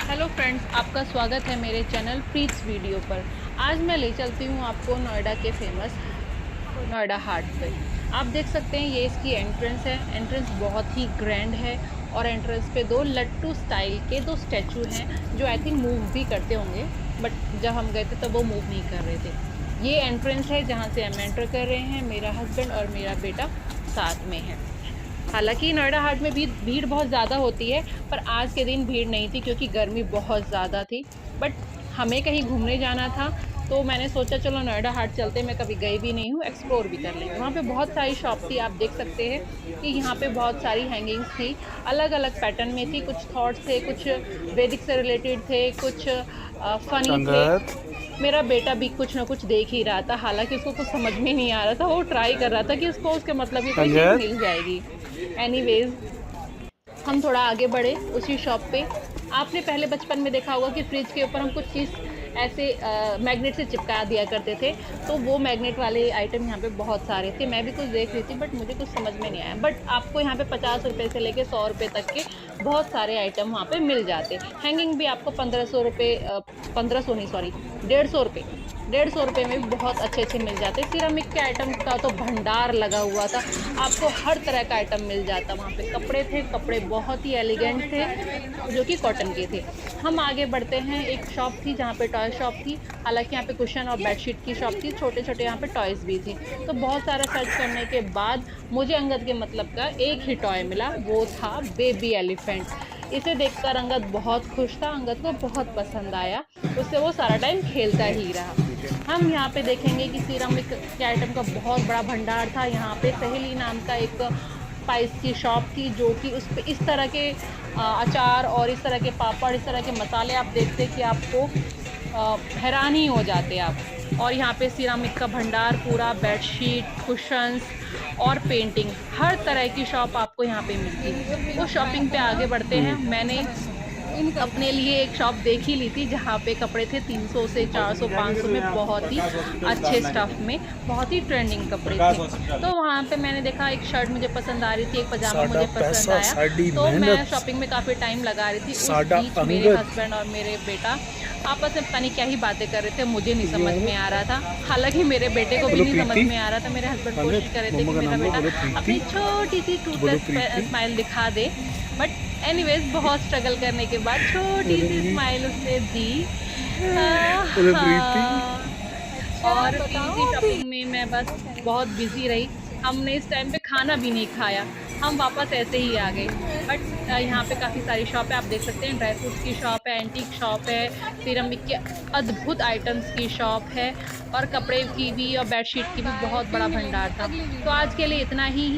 Hello friends, आपका स्वागत है मेरे चैनल प्रीत्स वीडियो पर। आज मैं ले चलती हूँ आपको नोएडा के फेमस नोएडा हाट पे। आप देख सकते हैं ये इसकी एंट्रेंस है। एंट्रेंस बहुत ही ग्रैंड है और एंट्रेंस पे दो लट्टू स्टाइल के दो स्टैचू हैं जो आई थिंक मूव भी करते होंगे, बट जब हम गए थे तब वो मूव नहीं कर रहे थे। ये एंट्रेंस है जहाँ से हम एंटर कर रहे हैं। मेरा हस्बैंड और मेरा बेटा साथ में है। हालांकि नोएडा हाट में भी भीड़ बहुत ज़्यादा होती है, पर आज के दिन भीड़ नहीं थी क्योंकि गर्मी बहुत ज़्यादा थी। बट हमें कहीं घूमने जाना था तो मैंने सोचा चलो नोएडा हाट चलते। मैं कभी गई भी नहीं हूँ, एक्सप्लोर भी कर लेंगे। वहाँ पे बहुत सारी शॉप थी। आप देख सकते हैं कि यहाँ पे बहुत सारी हैंगिंग्स थी, अलग अलग पैटर्न में थी। कुछ थॉट्स थे, कुछ वैदिक से रिलेटेड थे, कुछ फनी थे। संगत मेरा बेटा भी कुछ ना कुछ देख ही रहा था, हालांकि उसको कुछ समझ में नहीं आ रहा था। वो ट्राई कर रहा था कि उसको उसके मतलब की कोई चीज़ संगत मिल जाएगी। एनीवेज, हम थोड़ा आगे बढ़े उसी शॉप पे। आपने पहले बचपन में देखा होगा कि फ्रिज के ऊपर हम कुछ चीज़ ऐसे मैग्नेट से चिपका दिया करते थे। तो वो मैग्नेट वाले आइटम यहाँ पे बहुत सारे थे। मैं भी कुछ देख रही थी बट मुझे कुछ समझ में नहीं आया। बट आपको यहाँ पे 50 रुपये से लेके 100 रुपये तक के बहुत सारे आइटम वहाँ पे मिल जाते। हैंगिंग भी आपको 1500 रुपये, 1500 नहीं सॉरी, 150 रुपये, 150 रुपये में भी बहुत अच्छे अच्छे मिल जाते। सिरामिक के आइटम का तो भंडार लगा हुआ था। आपको हर तरह का आइटम मिल जाता। वहाँ पे कपड़े थे, कपड़े बहुत ही एलिगेंट थे जो कि कॉटन के थे। हम आगे बढ़ते हैं। एक शॉप थी जहाँ पे टॉय शॉप थी। हालांकि यहाँ पे कुशन और बेडशीट की शॉप थी, छोटे छोटे यहाँ पे टॉयज़ भी थे। तो बहुत सारा सर्च करने के बाद मुझे अंगद के मतलब का एक ही टॉय मिला, वो था बेबी एलिफेंट। इसे देखकर अंगद बहुत खुश था, अंगद को बहुत पसंद आया। उससे वो सारा टाइम खेलता ही रहा। हम यहाँ पे देखेंगे कि सिरामिक के आइटम का बहुत बड़ा भंडार था। यहाँ पे सहेली नाम का एक स्पाइस की शॉप थी जो कि उस पे इस तरह के अचार और इस तरह के पापड़, इस तरह के मसाले आप देखते कि आपको हैरान ही हो जाते आप। और यहाँ पे सिरामिक का भंडार पूरा, बेडशीट, कुशंस और पेंटिंग, हर तरह की शॉप आपको यहाँ पे मिलती। तो शॉपिंग पे आगे बढ़ते हैं। मैंने अपने लिए एक शॉप देख ही ली थी जहाँ पे कपड़े थे 300 से 400 500 में, बहुत ही अच्छे स्टफ में, बहुत ही ट्रेंडिंग कपड़े थे। तो वहाँ पे मैंने देखा एक शर्ट मुझे पसंद आ रही थी, एक पजामा मुझे पसंद आया। तो मैं शॉपिंग में काफ़ी टाइम लगा रही थी। उस बीच मेरे हस्बैंड और मेरे बेटा आपस में पता नहीं क्या ही बातें कर रहे थे, मुझे नहीं समझ में आ रहा था। हालांकि मेरे बेटे को भी नहीं समझ में आ रहा था। मेरे हस्बैंड कोशिश कर रहे थे कि मेरा बेटा अपनी छोटी सी टूथलेस स्माइल दिखा दे। बट एनीवेज, बहुत स्ट्रगल करने के बाद छोटी सी स्माइल उसने दी। हाँ। और इजी शॉपिंग में मैं बस बहुत बिजी रही। हमने इस टाइम पे खाना भी नहीं खाया, हम वापस ऐसे ही आ गए। बट यहाँ पे काफ़ी सारी शॉप है। आप देख सकते हैं ड्राई फ्रूट्स की शॉप है, एंटीक शॉप है, सिरामिक के अद्भुत आइटम्स की शॉप है, और कपड़े की भी और बेडशीट की भी बहुत बड़ा भंडार था। तो आज के लिए इतना ही।